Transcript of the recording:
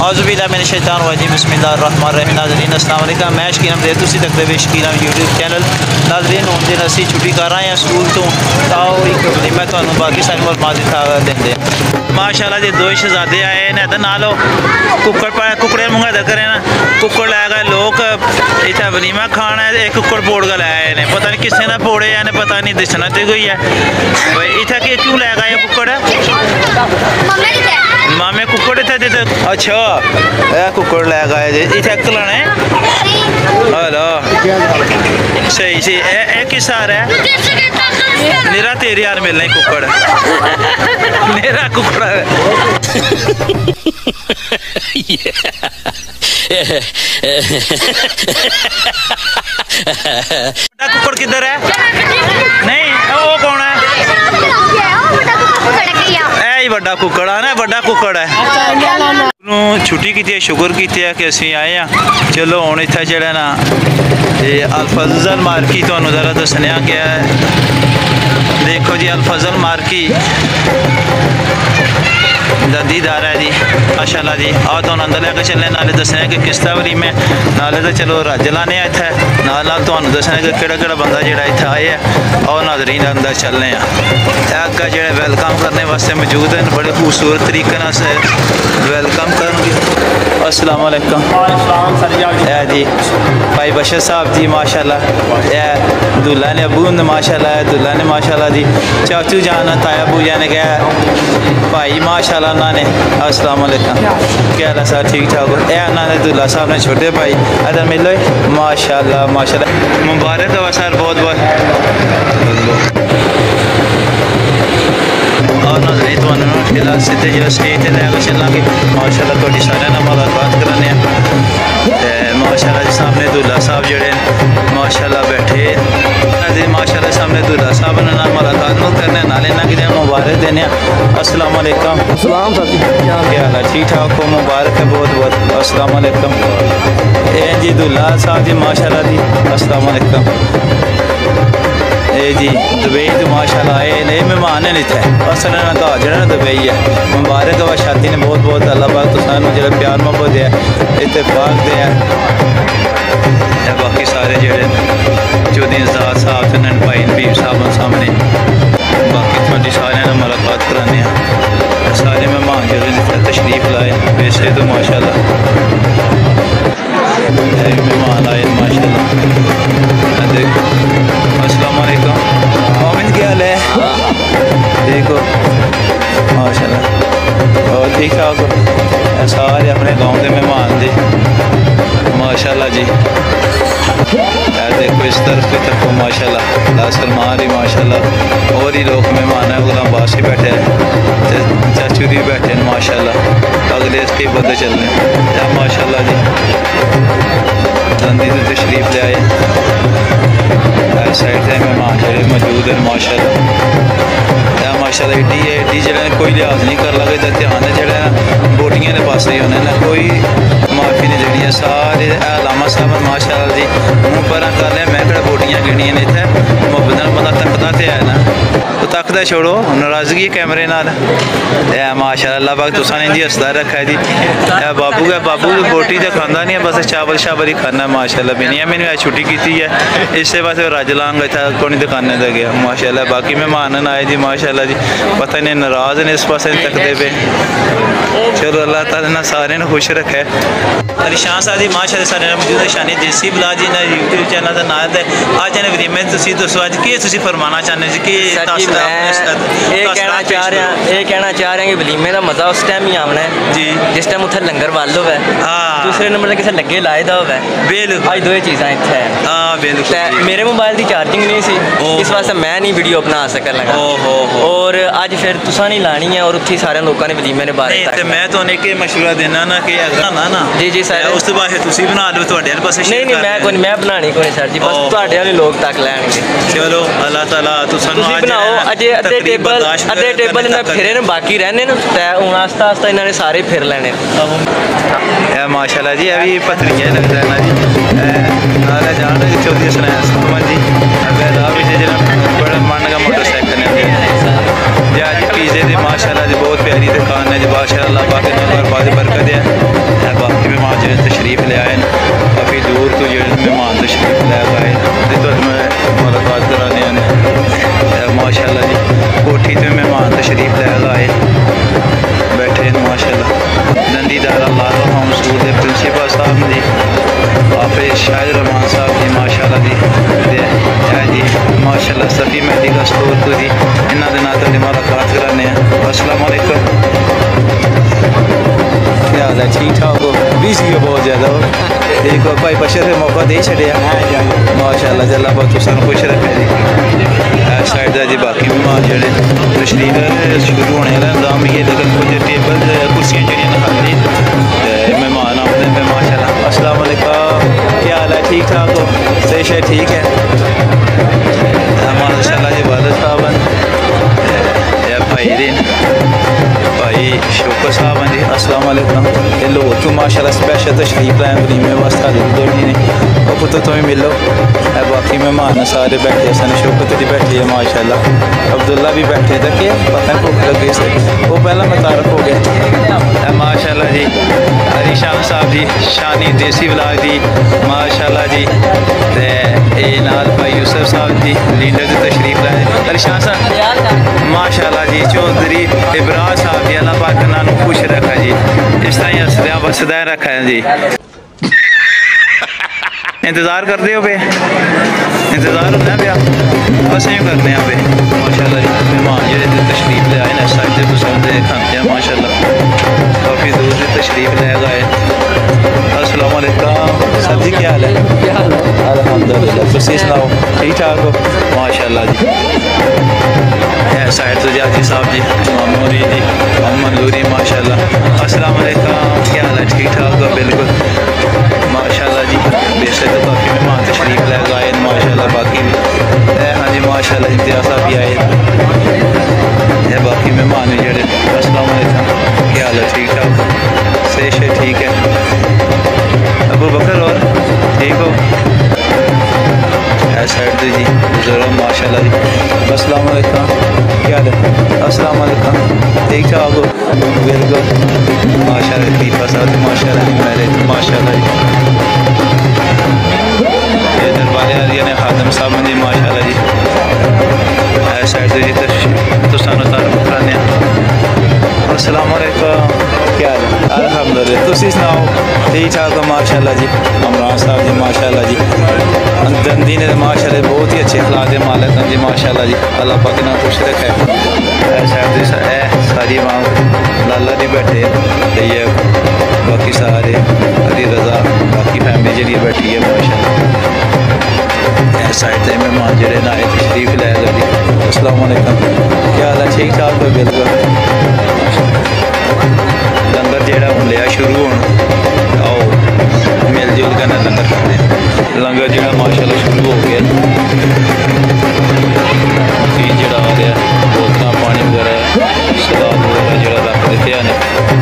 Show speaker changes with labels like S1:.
S1: औज़ुबिल्लाहि मिनश शैतानिर रजीम बिस्मिल्लाहिर्रहमानिर्रहीम। नाज़रीन अस्सलाम वालेकुम। मैं शकीन अहमद तुसीं तकदे वे शकीन यूट्यूब चैनल। नाज़रीन हुण दिन असीं छुट्टी कर रहे हैं स्कूल तो आओ एक वलीमा तुहानूं बाकी सारी मालूमात दिखा देंदे माशाअल्लाह जी। दो शहजादे आए ने ते नाल कुकड़े मुंगा करे ना कुकड़ लै गए लोग इत्थे वलीमा खाना है। एक कुकड़ पोड़ के लै आए ने पता नहीं किसने ना पोड़े ने पता नहीं दिसना तो कोई है भाई इत्थे क्यों लै गए कुकड़ मामे कुकड़ इत्थे दे अच्छा ए कुकड़ लै गए जे इत्थे कलाने हेलो सही सही ए किस आ रहा है मेरा तेरे यार मिलना कुकड़ मेरा कुकड़ कुकड़ किधर है नहीं वो कौन है बड़ा कुकड़ है ना बड़ा कुकड़ है छुट्टी की शुक्र की कि असी आए हैं। चलो हूँ इतना जरा ना अल फजल मार्की तो जरा दसने गया है। देखो जी अल फजल मार्की दीदार है जी माशाअल्लाह जी। आओ तो अंदर लैके चलने नाले दसने कि किस तरीके में नाले तो चलो रज लाने इतने नाल तो दसने कि केड़ा बंदा जोड़ा इतना आए है। और नाज़रीन अंदर चलने अगर जो वेलकम करने वास्ते मौजूद हैं बड़े खूबसूरत तरीके से वेलकम करेंगे। अस्सलाम वालेकुम जी भाई बशर साहब जी माशाअल्लाह दूल्हा ने अबू ने माशाअल्लाह दूल्हा ने माशाअल्लाह जी चाचू जान ताया बूजा ने क्या भाई माशाअल्लाह उन्होंने अस्सलाम वालेकुम क्या हाल है सर ठीक ठाक हो उन्होंने दूल्हा साहब ने छोटे भाई इधर मिलो माशाअल्लाह माशाअल्लाह मुबारक हो सर बहुत बहुत। और नाज़रीन तो सीधे जो स्टेज पर लैके चलेंगे माशाअल्लाह थोड़ी सारे मुलाकात कराने माशाअल्लाह सामने दूल्हा साहब जोड़े माशाअल्लाह बैठे माशाअल्लाह सामने दूल्हा साहब ने मुलाकात करने नाले ना कि मुबारक देने। अस्सलाम वालेकुम क्या हाल है ठीक ठाक हो मुबारक है बहुत बहुत। अस्सलाम वालेकुम जी दूल्हा साहब जी माशाअल्लाह जी अस्सलाम वालेकुम जी दुबई तो माशाअल्लाह आए ने मेहमान ने इतने असल घर जो दुबई है मुबारक व शादी ने बहुत बहुत अल्लाह पाक तो सानू जो प्यार मोहब्बत है इत्तेफाक दे बाकी सारे जोड़े चौधरी आजाद साहब तो नन भाई नबीब साहब सामने बाकी थोड़ी सारे मुलाकात कराने सारे मेहमान जो तशरीफ लाए वैसे तो माशाअल्लाह मेहमान आए माशाअल्लाह। देखो अस्सलाम वालेकुम मोमिन क्या हाल है देखो माशाअल्लाह और ठीक ठाक हो सारे अपने गांव के मेहमान जी माशाअल्लाह जी। देखो इस तरफ की तरफ माशाअल्लाह सलमान ही माशाअल्लाह और ही लोग मेहमान है गुलाम बास ही बैठे हैं चाचू भी बैठे हैं माशाअल्लाह अगले इसके बदले चल रहे हैं माशाअल्लाह जी। जल्दी से तशरीफ ले आए साइड से मेहमान जो मौजूद है माशाअल्लाह माशाअल्लाह एडी है एडी जो कोई लिहाज नहीं कर लगे तो ध्यान जो बोटियां के पास ही होने ना कोई माफी नहीं देनी है सारे लामा साहब माशाअल्लाह जी मुँह पर कर लिया मैं कि बोटियां गिनिया ने इतने मुहब्बत बंदा तकता तो है ना तो तकदा छोड़ो नाराजगी कैमरे नाल माशाअल्लाह अल्लाह पाक तुसां ने इंदी हसदा रखा है जी। बाबू बोटी तो खाता नहीं है बस चावल शावल ही खाना माशाअल्लाह बिनिया मैंने छुट्टी की है इससे पास रज लांग इतना कोई दुकानें पर गया माशाअल्लाह। बाकी मेहमान आए जी माशाअल्लाह जी पता नहीं नाराज ने इस पास तकते पे चलो अल्लाह ताला ने सारे खुश रखे। अलीशान साहब जी माशाअल्लाह सारे मौजूद है शानी देसी बुला जी ने यूट्यूब चैनल का नाम है आज ने वरीमे तुसीं दसो अज की तुसीं फरमाना चाहते जी कि
S2: कहना चाह रहे हैं कि वलीमे का मजा उस टाइम ही आना है जी जिस टाइम उत्थे लंगर बल हो दूसरे नंबर किसी लगे लाए दा हो बिल्कुल अज दो चीज़ा इतने मेरे मोबाइल की चार्जिंग नहीं सी इस वास्ते मैं नहीं वीडियो बना सकन लगा और अज फिर तुसां नहीं लानी है और उत्थे सारे लोगों ने वलीमे ने बारे
S1: मैं तो एक मशवरा देना ना कि ना
S2: जी जी सर
S1: उस तो बाद तुसीं बना लो तुहाडे वाले पासे
S2: नहीं मैं बनानी कोई सर जी बस तुहाडे वाले लोग तक लैणगे।
S1: चलो अल्लाह ताला तुसां नूं
S2: बनाओ अजे अद्धे टेबल इन्हें फिरे ने बाकी रहने हूँ आस्ता आस्ता इन्होंने सारे फिर लेने
S1: माशाअल्लाह जी अभी पथरिया लगता है ना जी नाले जान चौधरी सुनाया जी बड़ा मन का मोटरसाइकिल है जी पिज़्ज़े की माशाअल्लाह जी बहुत प्यारी दुकान है जी माशाअल्लाह बाकी बरकत है। तो जो मेहमान तशरीफ लैके आए तो मैं मुलाकात कराने माशाल्लाह जी कोठी तो मेहमान तशरीफ लैके आए बैठे माशाल्लाह दंदी दारा लाल होम स्कूल के प्रिंसीपल साहब जी हाफिज शाहिद रहमान साहब जी माशाल्लाह जी जी माशाल्लाह सफ़ी मेडिकल स्टोर तो जी इन्हों के नाम तो मुलाकात कराने अस्सलाम वालेकुम क्या हाल है ठीक ठाक हो बिजी हो बहुत ज़्यादा हो एक भाई बशर से मौका दे छड़िया माशाल्लाह जल्ला बहुत तुम खुश रखे जी इस साइड का जी बाकी मेहमान जोड़े तशरीफ शुरू होने का इंतजाम ही है लेकिन कुछ टेबल कुर्सियाँ जड़ियाँ खाली मेहमान आते हैं माशाल्लाह अस्सलाम वालेकुम क्या हाल है ठीक ठाक हो सही शे ठीक है माशाल्लाह जी वालिद साहब भाई दिन भाई शोकर साहब हैं जी अस्सलाम वालेकुम ये लो तू माशाल्लाह स्पेशल तशरीफ लाए वलीमे वास्ते देनी ने वो पुत्र तो ही मिलो बाकी मेहमान सारे बैठे सन शोकत जी बैठी है माशाल्लाह अब्दुल्ला भी बैठे थे कि पता नहीं भुख लगी से वो पहला मुतारफ हो गया माशाल्लाह जी हरी शाह साहब जी शानी देसी विलाज जी माशाल्लाह जी ए नाल भाई यूसुफ साहब जी लीडर की तशरीफ लाए हरी शाह साहब माशाल्लाह जी चौधरी इब्राज साहब जी अल्लाह पाक नानू खुश रखा जी इस तरह हसदा बसदा रखा है जी इंतज़ार करते हो पे इंतज़ार होता पे बस यूँ करते हैं पे माशाल्लाह जी मेहमान जो तशरीफ ले आए ना साइड से पसंद खाते हैं माशाल्लाह काफ़ी दूर से तशरीफ ले आए अस्सलाम वालेकुम सर जी क्या हाल है अल्हम्दुलिल्लाह तुम सुनाओ ठीक ठाक हो माशाल्लाह जी साइड तो जाजी साहब जी मामूरी जी मोहम्मद नूरी माशाल्लाह अस्सलाम वालेकुम क्या हाल है ठीक ठाक हो बिल्कुल माशाल्लाह जी बेशक तो काफ़ी मेहमान तशरीफ ले आए माशाल्लाह बाकी हाँ जी माशाल्लाह इम्तियाज़ साहब भी आए बाकी मेहमान भी जड़े अस्सलाम वालेकुम क्या हाल है ठीक ठाक सही शे ठीक है अबू बकर और ठीक हो साइड तो जी बुजुर्ग माशाल्लाह जी अस्सलाम वालेकुम क्या हाल है अस्सलाम वालेकुम ठीक ठाक हो बिल्कुल माशाल्लाह खलीफा साहब माशाल्लाह मैरिज माशाल्लाह जी ये दरबार आलिया ने खादम साहब जी माशाल्लाह जी साइड तो जी तो सानू तारुफ कराने अस्सलाम वालेकुम क्या हाल है अल्हम्दुलिल्लाह तुसी सुनाओ ठीक ठाक हो माशाल्लाह जी इमरान साहब जी माशाल्लाह जी दंदी ने माशाल्लाह बहुत ही अच्छे अखलाक के मालिक हैं जी माशाल्लाह जी अल्लाह पाक ना खुश रखे सारी माँ लाला जी बैठे ये बाकी सारे अली रजा बाकी फैमिली जी बैठी है माशाल्लाह साइड से मेहमान जड़े ना तशरीफ लाएगा जी अस्सलाम वालेकुम क्या हाल है ठीक ठाक हो बिल्कुल लंगर जेड़ा हूँ लिया शुरू होना आओ मिल जुल कर लंगर खाते लंगर जो माशाल्लाह शुरू हो गया जड़ा आ रहा बोतल पानी वगैरह सलाद वगैरह जो रख देते हैं